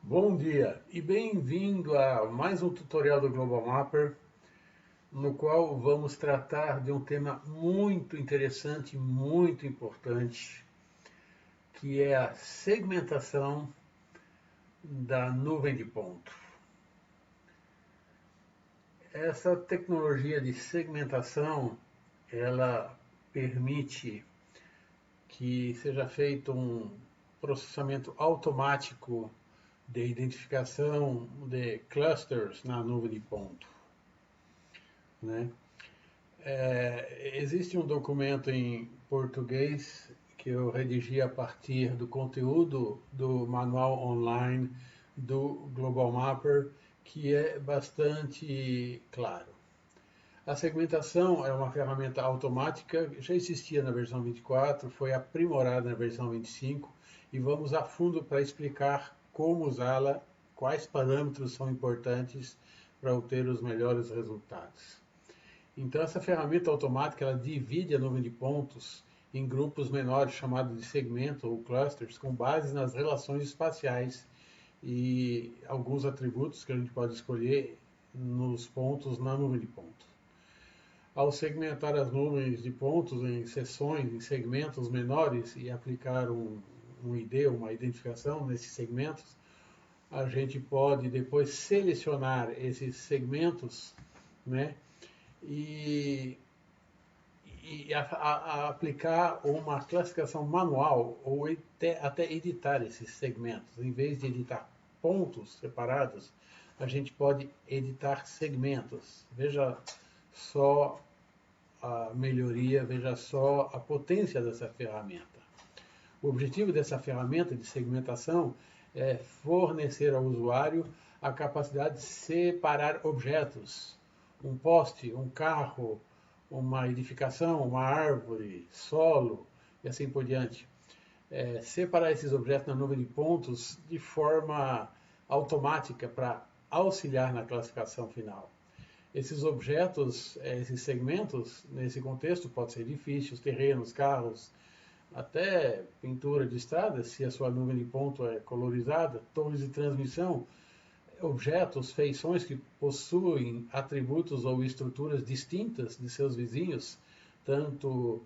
Bom dia e bem-vindo a mais um tutorial do Global Mapper, no qual vamos tratar de um tema muito interessante, muito importante, que é a segmentação da nuvem de ponto. Essa tecnologia de segmentação, ela permite que seja feito um processamento automático de identificação de clusters na nuvem de ponto, né? Existe um documento em português que eu redigi a partir do conteúdo do manual online do Global Mapper, que é bastante claro. A segmentação é uma ferramenta automática, já existia na versão 24, foi aprimorada na versão 25 e vamos a fundo para explicar como usá-la, quais parâmetros são importantes para obter os melhores resultados. Então, essa ferramenta automática ela divide a nuvem de pontos em grupos menores, chamados de segmentos ou clusters, com base nas relações espaciais e alguns atributos que a gente pode escolher nos pontos na nuvem de pontos. Ao segmentar as nuvens de pontos em seções, em segmentos menores e aplicar um ID, uma identificação nesses segmentos, a gente pode depois selecionar esses segmentos, né, e, e aplicar uma classificação manual ou até editar esses segmentos. Em vez de editar pontos separados, a gente pode editar segmentos. Veja só a melhoria, veja só a potência dessa ferramenta. O objetivo dessa ferramenta de segmentação é fornecer ao usuário a capacidade de separar objetos, um poste, um carro, uma edificação, uma árvore, solo e assim por diante. Separar esses objetos na nuvem de pontos de forma automática para auxiliar na classificação final. Esses objetos, esses segmentos, nesse contexto, pode ser edifícios, terrenos, carros, até pintura de estrada, se a sua nuvem de ponto é colorizada, torres de transmissão, objetos, feições que possuem atributos ou estruturas distintas de seus vizinhos, tanto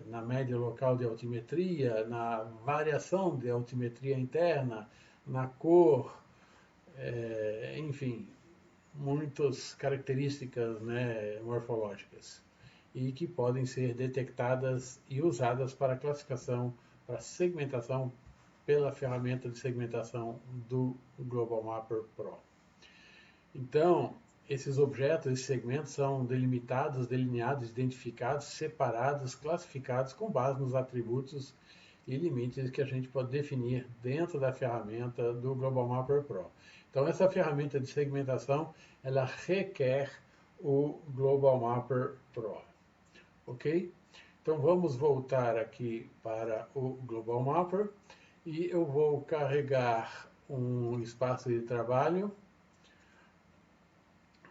na média local de altimetria, na variação de altimetria interna, na cor, enfim, muitas características, né, morfológicas e que podem ser detectadas e usadas para classificação, para segmentação pela ferramenta de segmentação do Global Mapper Pro. Então, esses objetos, esses segmentos são delimitados, delineados, identificados, separados, classificados com base nos atributos e limites que a gente pode definir dentro da ferramenta do Global Mapper Pro. Então, essa ferramenta de segmentação, ela requer o Global Mapper Pro. Ok? Então, vamos voltar aqui para o Global Mapper e eu vou carregar um espaço de trabalho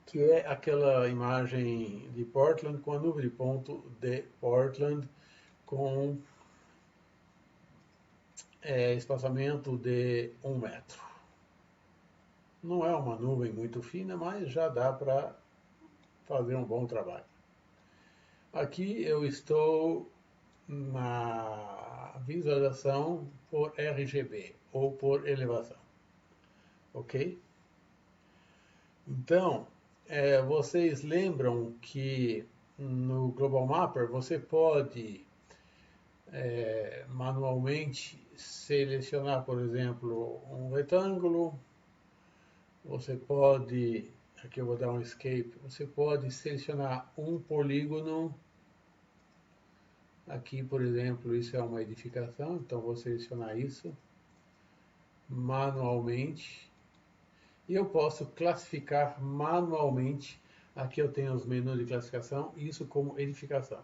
que é aquela imagem de Portland com a nuvem de ponto de Portland com espaçamento de 1 metro. Não é uma nuvem muito fina, mas já dá para fazer um bom trabalho. Aqui eu estou na visualização por RGB ou por elevação, ok? Então, vocês lembram que no Global Mapper você pode manualmente selecionar, por exemplo, um retângulo, você pode, aqui eu vou dar um escape, você pode selecionar um polígono, aqui, por exemplo, isso é uma edificação, então vou selecionar isso manualmente, e eu posso classificar manualmente, aqui eu tenho os menus de classificação, isso como edificação.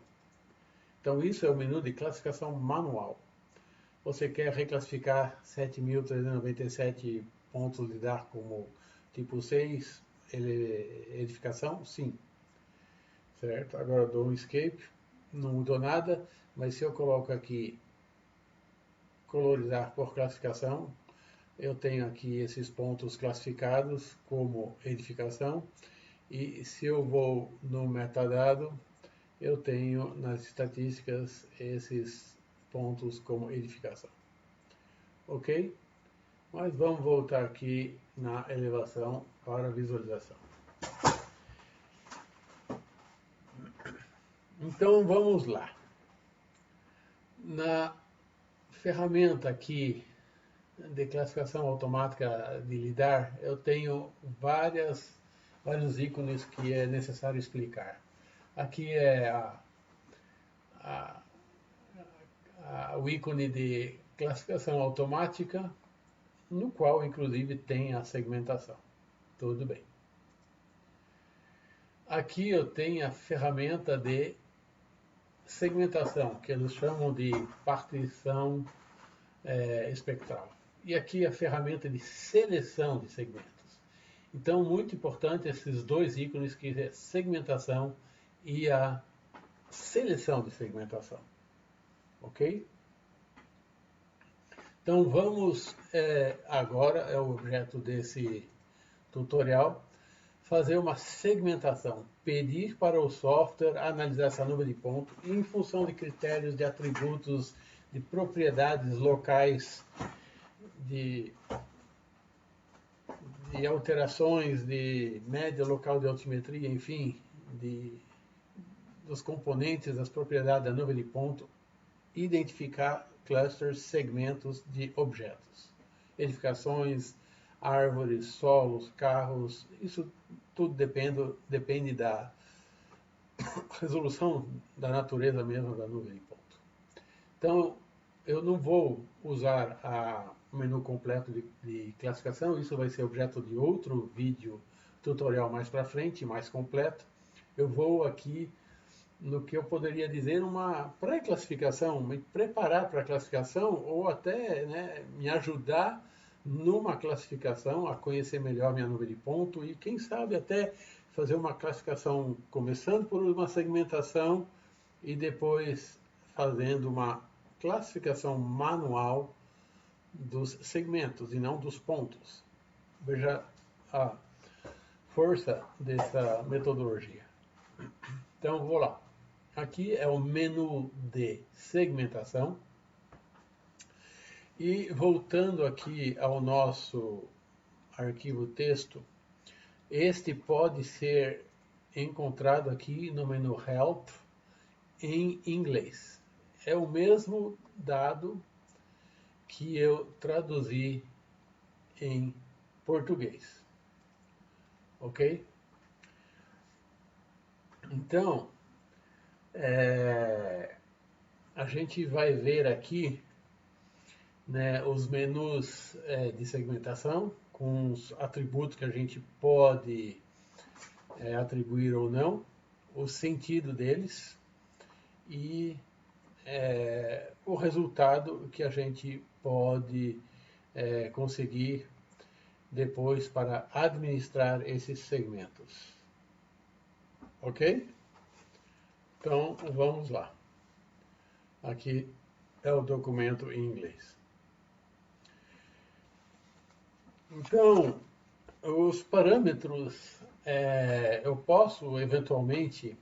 Então isso é o menu de classificação manual. Você quer reclassificar 7.397 pontos de dar como tipo 6, edificação? Sim. Certo? Agora eu dou um escape, não mudou nada, mas se eu coloco aqui colorizar por classificação, eu tenho aqui esses pontos classificados como edificação, e se eu vou no metadado, eu tenho nas estatísticas esses pontos como edificação. Ok? Mas vamos voltar aqui na elevação para a visualização. Então vamos lá. Na ferramenta aqui de classificação automática de LIDAR, eu tenho vários ícones que é necessário explicar. Aqui é o ícone de classificação automática, no qual inclusive tem a segmentação. Tudo bem. Aqui eu tenho a ferramenta de segmentação, que eles chamam de partição espectral. E aqui a ferramenta de seleção de segmentos. Então, muito importante esses dois ícones, que é segmentação e a seleção de segmentação. Ok? Então, vamos agora, é o objeto desse tutorial, fazer uma segmentação, pedir para o software analisar essa nuvem de ponto em função de critérios de atributos de propriedades locais, de alterações de média local de altimetria, enfim, dos componentes das propriedades da nuvem de ponto, identificar clusters, segmentos de objetos, edificações, árvores, solos, carros, isso tudo depende da resolução da natureza mesmo da nuvem de ponto. Então, eu não vou usar o menu completo de classificação, isso vai ser objeto de outro vídeo tutorial mais para frente, mais completo. Eu vou aqui no que eu poderia dizer uma pré-classificação, me preparar para a classificação ou até me ajudar numa classificação, a conhecer melhor minha nuvem de ponto e quem sabe até fazer uma classificação começando por uma segmentação e depois fazendo uma classificação manual dos segmentos e não dos pontos. Veja a força dessa metodologia. Então, vou lá. Aqui é o menu de segmentação. E voltando aqui ao nosso arquivo texto, este pode ser encontrado aqui no menu Help em inglês. É o mesmo dado que eu traduzi em português. Ok? Então, a gente vai ver aqui os menus de segmentação com os atributos que a gente pode atribuir ou não, o sentido deles e o resultado que a gente pode conseguir depois para administrar esses segmentos. Ok? Então, vamos lá. Aqui é o documento em inglês. Então, os parâmetros, eu posso eventualmente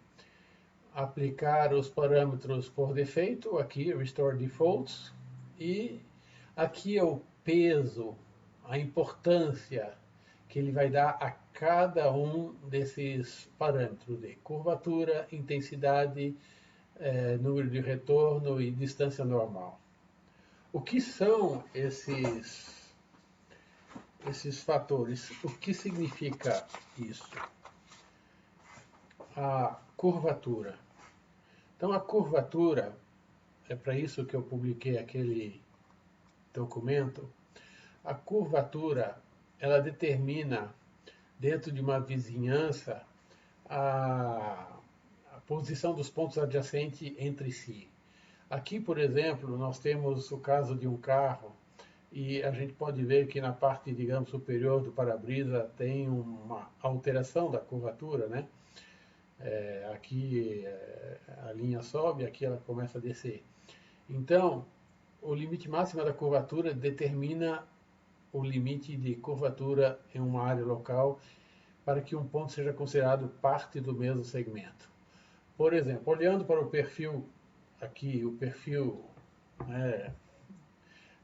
aplicar os parâmetros por defeito, aqui, Restore Defaults, e aqui é o peso, a importância que ele vai dar a cada um desses parâmetros de curvatura, intensidade, número de retorno e distância normal. O que são esses fatores? O que significa isso? A curvatura. Então, a curvatura, é para isso que eu publiquei aquele documento, a curvatura, ela determina, dentro de uma vizinhança, a posição dos pontos adjacentes entre si. Aqui, por exemplo, nós temos o caso de um carro e a gente pode ver que na parte, digamos, superior do para-brisa tem uma alteração da curvatura, né? Aqui a linha sobe, aqui ela começa a descer. Então, o limite máximo da curvatura determina o limite de curvatura em uma área local para que um ponto seja considerado parte do mesmo segmento. Por exemplo, olhando para o perfil aqui, o perfil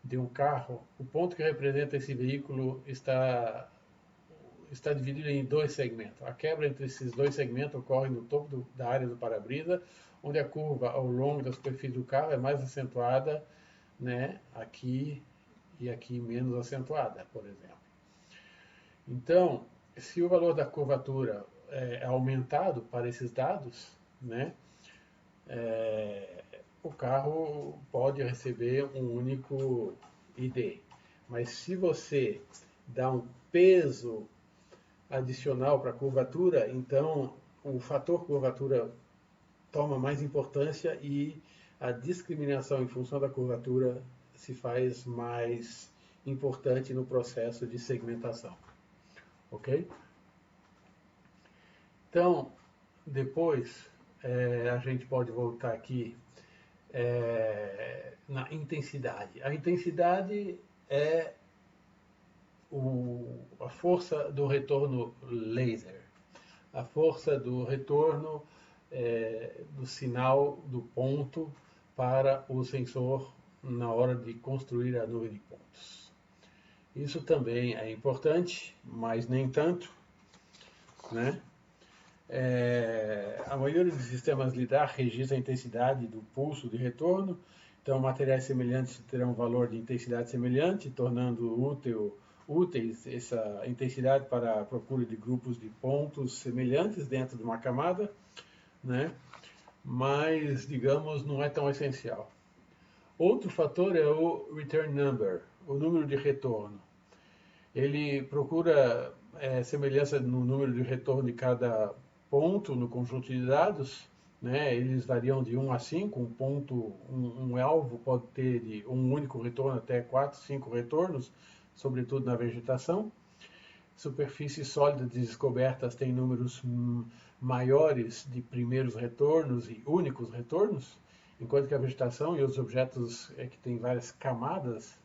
de um carro, o ponto que representa esse veículo está dividido em dois segmentos. A quebra entre esses dois segmentos ocorre no topo da área do para-brisa, onde a curva ao longo da superfície do carro é mais acentuada, né, aqui e aqui menos acentuada, por exemplo. Então, se o valor da curvatura é aumentado para esses dados, né, o carro pode receber um único ID. Mas se você dá um peso adicional para a curvatura, então o fator curvatura toma mais importância e a discriminação em função da curvatura se faz mais importante no processo de segmentação. Ok? Então, depois a gente pode voltar aqui na intensidade. A intensidade é a força do retorno laser, a força do retorno do sinal do ponto para o sensor na hora de construir a nuvem de pontos. Isso também é importante, mas nem tanto, né? A maioria dos sistemas LiDAR registra a intensidade do pulso de retorno, então materiais semelhantes terão um valor de intensidade semelhante, tornando úteis essa intensidade para a procura de grupos de pontos semelhantes dentro de uma camada, né? Mas, digamos, não é tão essencial. Outro fator é o return number, o número de retorno. Ele procura semelhança no número de retorno de cada ponto no conjunto de dados, né? Eles variam de 1 a 5, um alvo pode ter de um único retorno até 4, 5 retornos, sobretudo na vegetação. Superfícies sólidas descobertas têm números maiores de primeiros retornos e únicos retornos, enquanto que a vegetação e os objetos que têm várias camadas,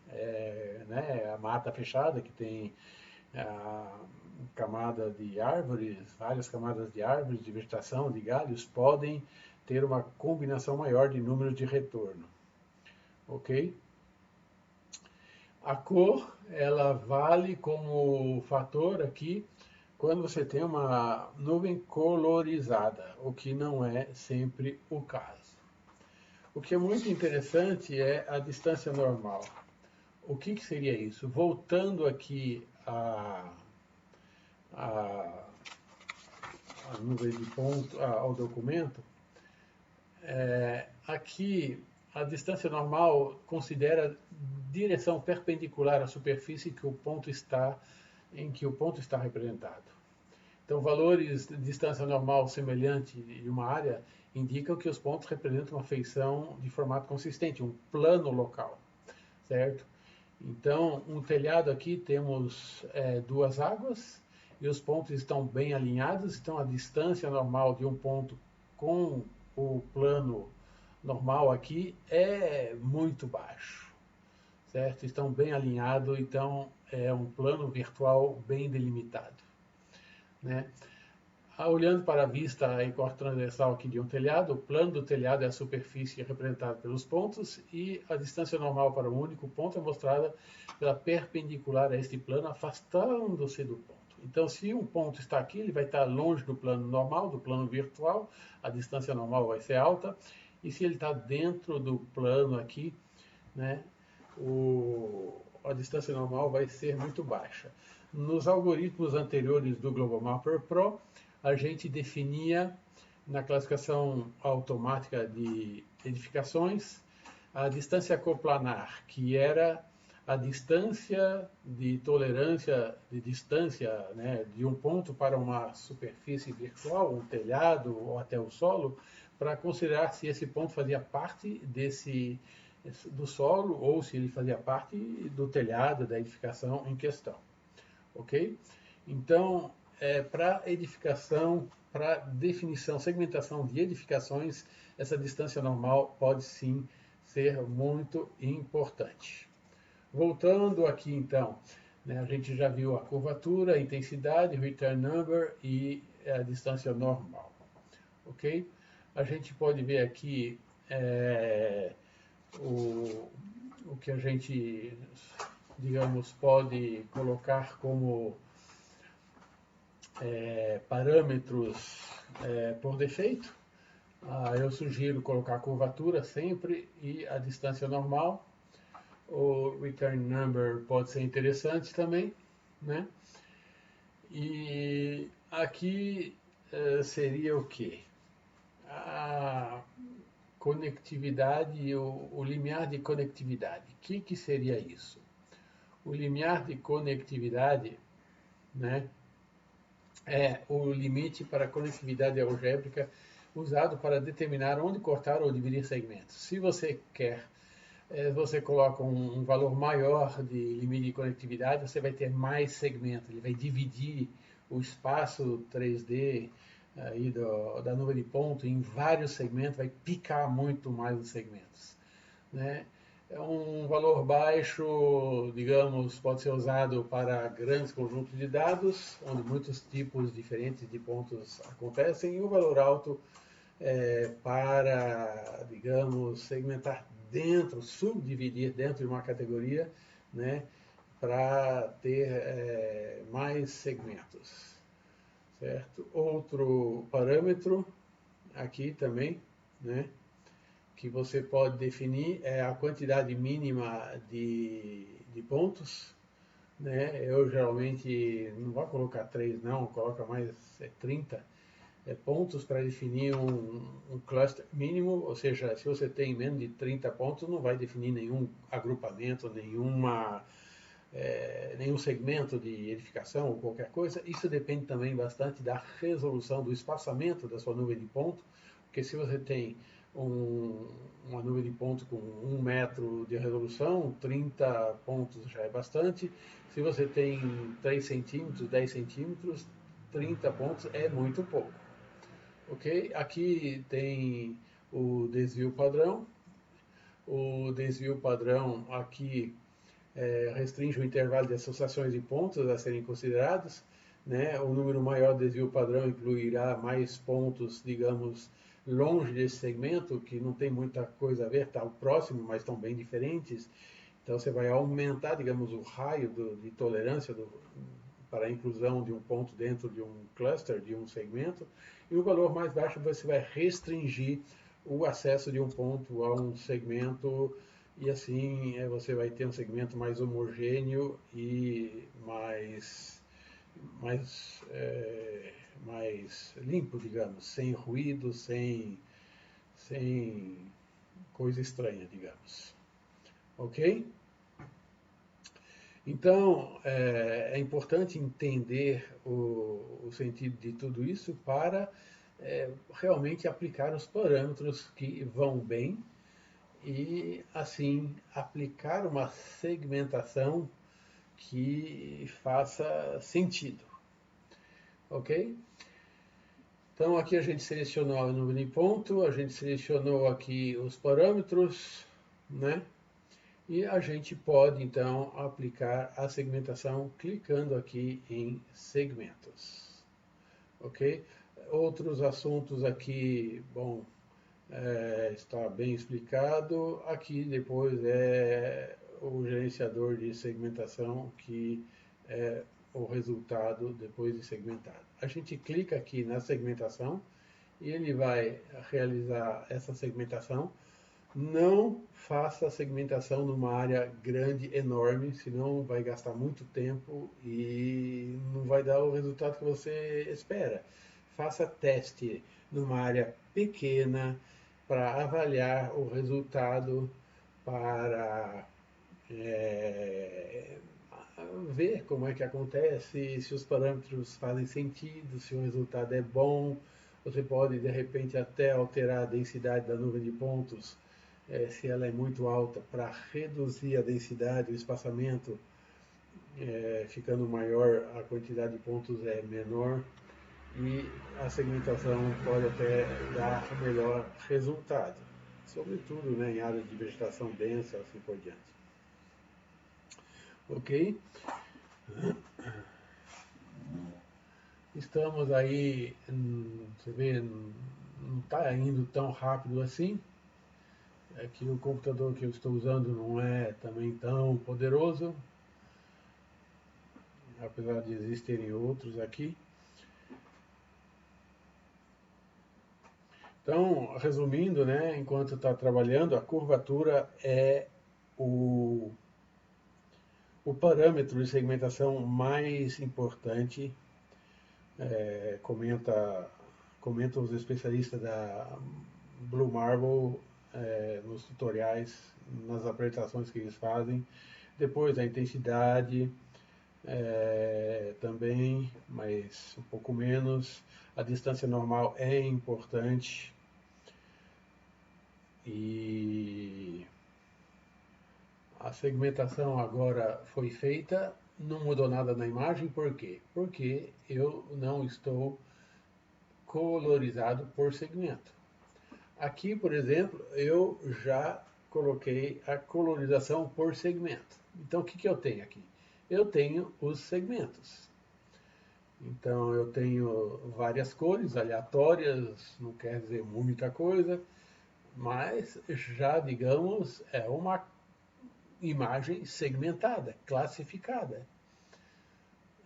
né, a mata fechada, que tem a camada de árvores, várias camadas de árvores, de vegetação, de galhos, podem ter uma combinação maior de números de retorno. Ok? A cor, ela vale como fator aqui quando você tem uma nuvem colorizada, o que não é sempre o caso. O que é muito interessante é a distância normal. O que seria isso? Voltando aqui a nuvem de ponto, ao documento, aqui a distância normal considera direção perpendicular à superfície em que o ponto está representado. Então, valores de distância normal semelhante de uma área indicam que os pontos representam uma feição de formato consistente, um plano local, certo? Então, um telhado aqui temos duas águas e os pontos estão bem alinhados, então a distância normal de um ponto com o plano normal aqui é muito baixo, certo? Estão bem alinhados, então é um plano virtual bem delimitado, né? Olhando para a vista em corte transversal aqui de um telhado, o plano do telhado é a superfície representada pelos pontos e a distância normal para um único ponto é mostrada pela perpendicular a este plano, afastando-se do ponto. Então, se um ponto está aqui, ele vai estar longe do plano normal, do plano virtual, a distância normal vai ser alta, e se ele está dentro do plano aqui, né, a distância normal vai ser muito baixa. Nos algoritmos anteriores do Global Mapper Pro, a gente definia na classificação automática de edificações a distância coplanar, que era a distância de tolerância de distância, né, de um ponto para uma superfície virtual, um telhado ou até o solo, para considerar se esse ponto fazia parte do solo ou se ele fazia parte do telhado da edificação em questão. Ok? Então, para edificação, para definição, segmentação de edificações, essa distância normal pode sim ser muito importante. Voltando aqui então, né? A gente já viu a curvatura, a intensidade, o return number e a distância normal, ok? A gente pode ver aqui o, o que a gente, digamos, pode colocar como parâmetros por defeito. Eu sugiro colocar a curvatura sempre e a distância normal. O return number pode ser interessante também, né? E aqui seria o que? A conectividade, o limiar de conectividade. O que seria isso? O limiar de conectividade, né, é o limite para a conectividade algébrica usado para determinar onde cortar ou dividir segmentos. Se você quer, você coloca um valor maior de limite de conectividade, você vai ter mais segmentos, ele vai dividir o espaço 3D aí da nuvem de ponto em vários segmentos, vai picar muito mais os segmentos, né? É um valor baixo, digamos, pode ser usado para grandes conjuntos de dados, onde muitos tipos diferentes de pontos acontecem, e o valor alto para, digamos, segmentar dentro, subdividir dentro de uma categoria, né, para ter mais segmentos, certo? Outro parâmetro aqui também, né, que você pode definir é a quantidade mínima de pontos, né? Eu geralmente não vou colocar 3 não, coloca mais 30 pontos para definir um cluster mínimo, ou seja, se você tem menos de 30 pontos, não vai definir nenhum agrupamento, nenhum segmento de edificação ou qualquer coisa. Isso depende também bastante da resolução, do espaçamento da sua nuvem de ponto, porque se você tem uma nuvem de ponto com 1 metro de resolução, 30 pontos já é bastante. Se você tem 3 centímetros, 10 centímetros, 30 pontos é muito pouco. Ok? Aqui tem o desvio padrão. O desvio padrão aqui restringe o intervalo de associações de pontos a serem considerados, né? O número maior de desvio padrão incluirá mais pontos, digamos, longe desse segmento, que não tem muita coisa a ver, está próximo, mas estão bem diferentes. Então você vai aumentar, digamos, o raio de tolerância para a inclusão de um ponto dentro de um cluster, de um segmento, e o valor mais baixo você vai restringir o acesso de um ponto a um segmento, e assim você vai ter um segmento mais homogêneo e mais limpo, digamos, sem ruído, sem coisa estranha, digamos. Ok? Então, é importante entender o sentido de tudo isso para realmente aplicar os parâmetros que vão bem e, assim, aplicar uma segmentação que faça sentido. Ok? Então, aqui a gente selecionou a nuvem de ponto, a gente selecionou aqui os parâmetros, né? E a gente pode, então, aplicar a segmentação clicando aqui em segmentos. Ok? Outros assuntos aqui, bom, está bem explicado. Aqui depois é o gerenciador de segmentação, que é o resultado depois de segmentado. A gente clica aqui na segmentação e ele vai realizar essa segmentação. Não faça a segmentação numa área grande, enorme, senão vai gastar muito tempo e não vai dar o resultado que você espera. Faça teste numa área pequena para avaliar o resultado, para ver como é que acontece, se os parâmetros fazem sentido, se o resultado é bom. Você pode, de repente, até alterar a densidade da nuvem de pontos, se ela é muito alta, para reduzir a densidade, o espaçamento, ficando maior, a quantidade de pontos é menor, e a segmentação pode até dar melhor resultado, sobretudo, né, em áreas de vegetação densa, assim por diante. Ok? Estamos aí, você vê, não está indo tão rápido assim. É que o computador que eu estou usando não é também tão poderoso, apesar de existirem outros aqui. Então, resumindo, né, enquanto está trabalhando, a curvatura é o, o parâmetro de segmentação mais importante, comentam os especialistas da Blue Marble nos tutoriais, nas apresentações que eles fazem. Depois a intensidade, também, mas um pouco menos. A distância normal é importante. E a segmentação agora foi feita, não mudou nada na imagem, por quê? Porque eu não estou colorizado por segmento. Aqui, por exemplo, eu já coloquei a colorização por segmento. Então, o que eu tenho aqui? Eu tenho os segmentos. Então, eu tenho várias cores aleatórias, não quer dizer muita coisa, mas já, digamos, é uma imagem segmentada, classificada.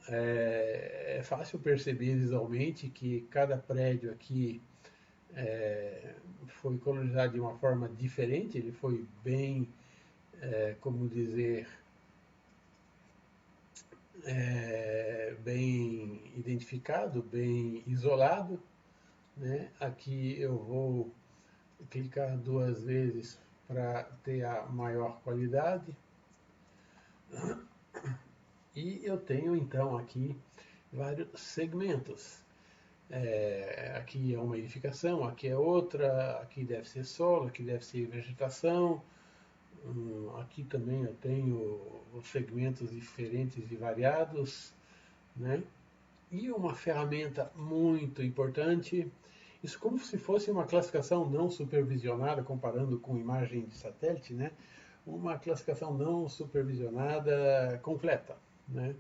É fácil perceber visualmente que cada prédio aqui foi colonizado de uma forma diferente, ele foi bem, como dizer, bem identificado, bem isolado. Né? Aqui eu vou clicar 2 vezes para ter a maior qualidade. E eu tenho então aqui vários segmentos. Aqui é uma edificação, aqui é outra, aqui deve ser solo, aqui deve ser vegetação. Aqui também eu tenho segmentos diferentes e variados, né? E uma ferramenta muito importante, isso como se fosse uma classificação não supervisionada, comparando com imagem de satélite, né? Uma classificação não supervisionada completa, né?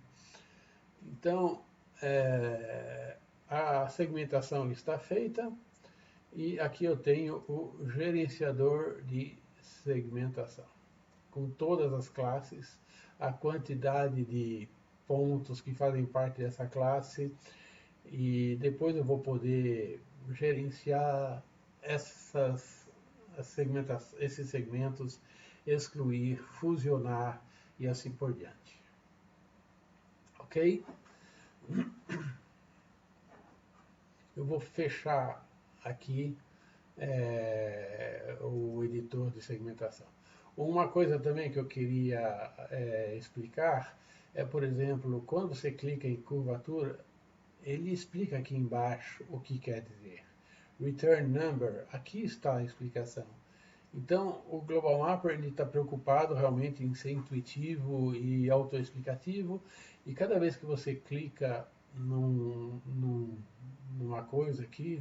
Então, a segmentação está feita e aqui eu tenho o gerenciador de segmentação, com todas as classes, a quantidade de pontos que fazem parte dessa classe, e depois eu vou poder gerenciar esses segmentos, excluir, fusionar e assim por diante. Ok? Eu vou fechar aqui o editor de segmentação. Uma coisa também que eu queria explicar é, por exemplo, quando você clica em curvatura, ele explica aqui embaixo o que quer dizer. Return number, aqui está a explicação. Então, o Global Mapper está preocupado realmente em ser intuitivo e autoexplicativo, e cada vez que você clica numa coisa aqui,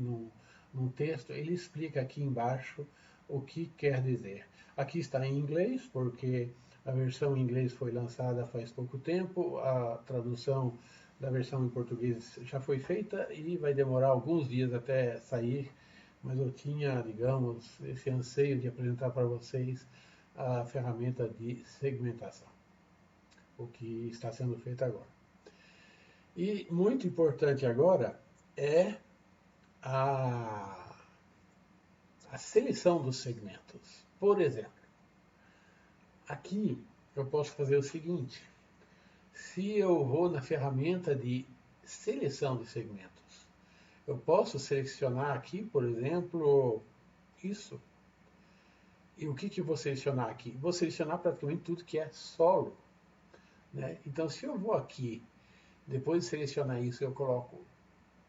num texto, ele explica aqui embaixo o que quer dizer. Aqui está em inglês, porque a versão em inglês foi lançada faz pouco tempo, a tradução da versão em português já foi feita e vai demorar alguns dias até sair, mas eu tinha, digamos, esse anseio de apresentar para vocês a ferramenta de segmentação, o que está sendo feito agora. E muito importante agora é a seleção dos segmentos. Por exemplo, aqui eu posso fazer o seguinte: se eu vou na ferramenta de seleção de segmentos, eu posso selecionar aqui, por exemplo, isso. E o que eu vou selecionar aqui? Vou selecionar praticamente tudo que é solo. Né? Então, se eu vou aqui, depois de selecionar isso, eu coloco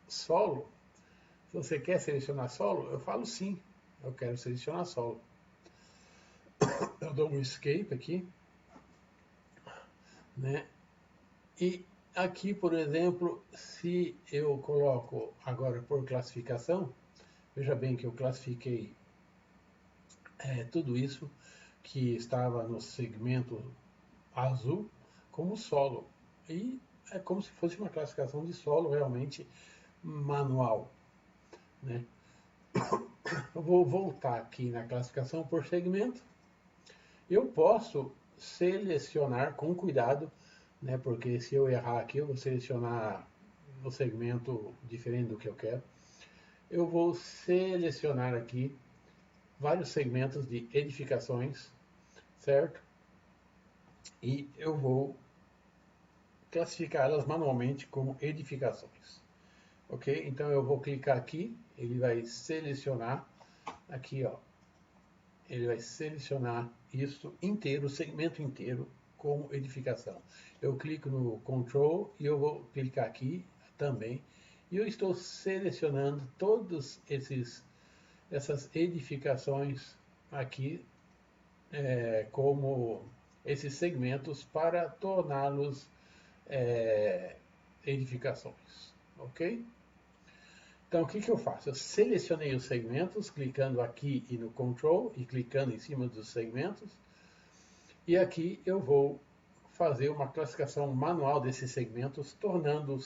solo. Se você quer selecionar solo, eu falo sim, eu quero selecionar solo. Eu dou um escape aqui, né? E aqui, por exemplo, se eu coloco agora por classificação, veja bem que eu classifiquei tudo isso que estava no segmento azul como solo. E é como se fosse uma classificação de solo realmente manual, né? Eu vou voltar aqui na classificação por segmento. Eu posso selecionar com cuidado, né? Porque se eu errar aqui, eu vou selecionar no segmento diferente do que eu quero. Eu vou selecionar aqui vários segmentos de edificações, certo? E eu vou classificá-las manualmente como edificações. Ok? Então eu vou clicar aqui, ele vai selecionar aqui, ó. Ele vai selecionar isso inteiro, o segmento inteiro, como edificação. Eu clico no Control e eu vou clicar aqui também. E eu estou selecionando todos essas edificações aqui como esses segmentos para torná-los edificações, ok? Então, o que, que eu faço? Eu selecionei os segmentos, clicando aqui e no Control, e clicando em cima dos segmentos, e aqui eu vou fazer uma classificação manual desses segmentos, tornando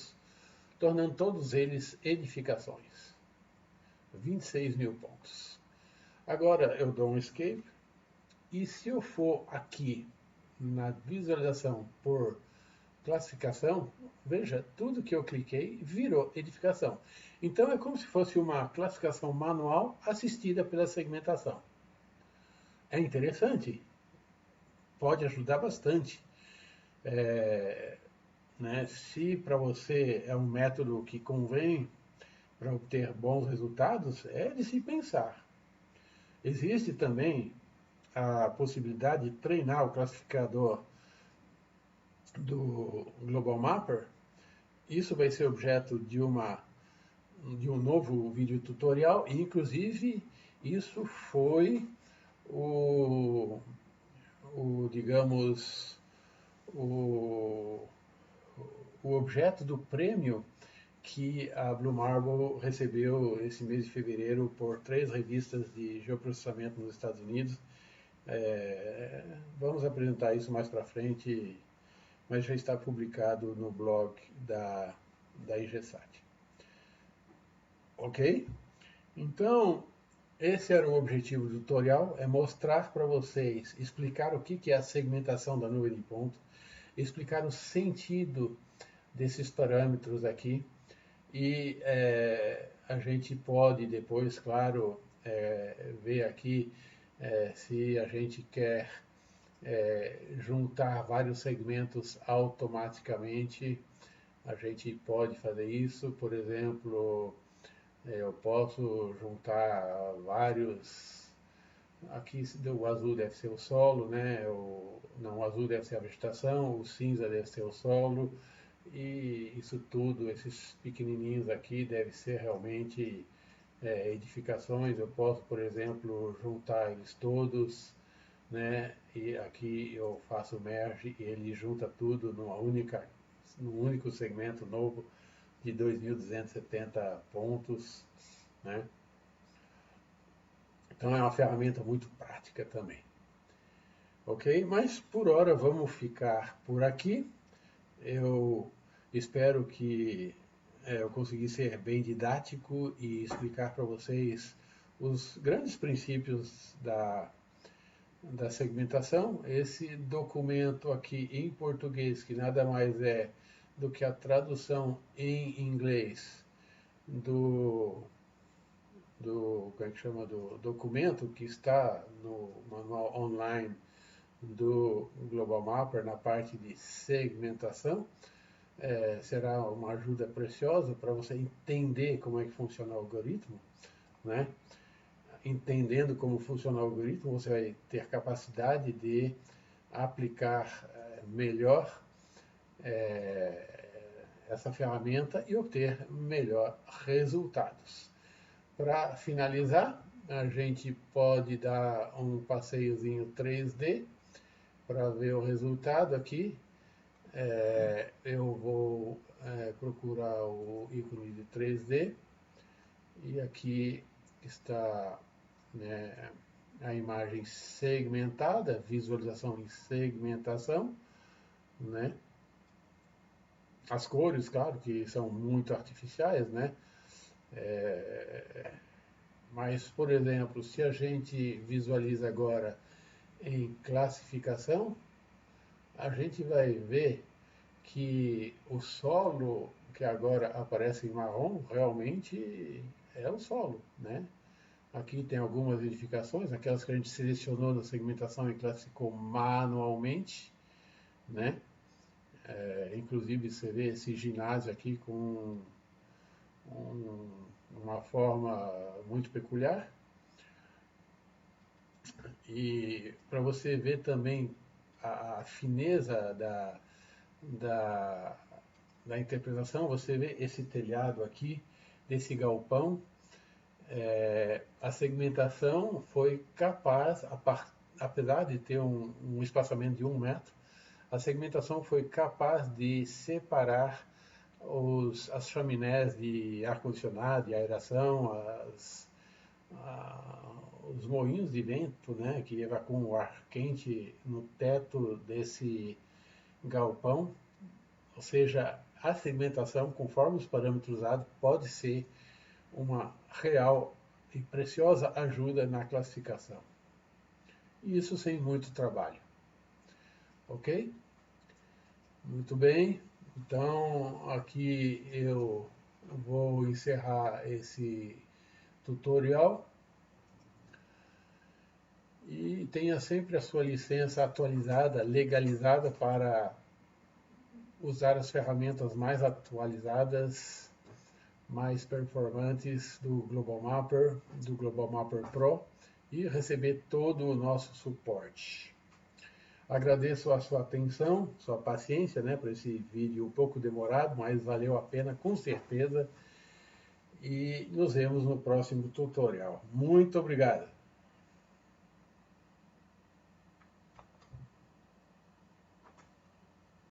todos eles edificações. 26 mil pontos. Agora eu dou um Escape, e se eu for aqui na visualização por classificação, veja, tudo que eu cliquei virou edificação. Então é como se fosse uma classificação manual assistida pela segmentação. É interessante, pode ajudar bastante. Né? Se para você é um método que convém para obter bons resultados, é de se pensar. Existe também a possibilidade de treinar o classificador do Global Mapper. Isso vai ser objeto de um novo vídeo tutorial, e inclusive isso foi o, digamos, o, o objeto do prêmio que a Blue Marble recebeu esse mês de fevereiro por 3 revistas de geoprocessamento nos Estados Unidos. Vamos apresentar isso mais para frente, mas já está publicado no blog da IGSAT. Ok? Então, esse era o objetivo do tutorial, é mostrar para vocês, explicar o que é a segmentação da nuvem de ponto, explicar o sentido desses parâmetros aqui, e a gente pode depois, claro, ver aqui se a gente quer juntar vários segmentos automaticamente, a gente pode fazer isso, por exemplo, eu posso juntar vários. Aqui o azul deve ser o solo, né? Não, o azul deve ser a vegetação, o cinza deve ser o solo, e isso tudo, esses pequenininhos aqui, deve ser realmente edificações. Eu posso, por exemplo, juntar eles todos, né? E aqui eu faço merge e ele junta tudo num único segmento novo de 2.270 pontos, né? Então é uma ferramenta muito prática também. Ok? Mas por hora vamos ficar por aqui. Eu espero que eu consegui ser bem didático e explicar para vocês os grandes princípios da segmentação. Esse documento aqui em português, que nada mais é do que a tradução em inglês como é que chama, do documento que está no manual online do Global Mapper na parte de segmentação, será uma ajuda preciosa para você entender como é que funciona o algoritmo, né? Entendendo como funciona o algoritmo, você vai ter capacidade de aplicar melhor essa ferramenta e obter melhor resultados. Para finalizar, a gente pode dar um passeiozinho 3D para ver o resultado aqui. Eu vou procurar o ícone de 3D e aqui está, né, a imagem segmentada, visualização em segmentação, né? As cores, claro, que são muito artificiais, né? É, mas, por exemplo, se a gente visualiza agora em classificação, a gente vai ver que o solo que agora aparece em marrom realmente é o solo, né? Aqui tem algumas edificações, aquelas que a gente selecionou na segmentação e classificou manualmente, né? Inclusive você vê esse ginásio aqui com um, uma forma muito peculiar. E para você ver também a fineza da, da interpretação, você vê esse telhado aqui, desse galpão, a segmentação foi capaz, apesar de ter um espaçamento de 1 metro, a segmentação foi capaz de separar as chaminés de ar-condicionado, de aeração, os moinhos de vento, né, que evacuam o ar quente no teto desse galpão. Ou seja, a segmentação, conforme os parâmetros usados, pode ser uma real e preciosa ajuda na classificação. Isso sem muito trabalho. Ok? Muito bem. Então, aqui eu vou encerrar esse tutorial. E tenha sempre a sua licença atualizada, legalizada, para usar as ferramentas mais atualizadas, mais performantes do Global Mapper, do Global Mapper Pro, e receber todo o nosso suporte. Agradeço a sua atenção, sua paciência, né, por esse vídeo um pouco demorado, mas valeu a pena com certeza. E nos vemos no próximo tutorial. Muito obrigado!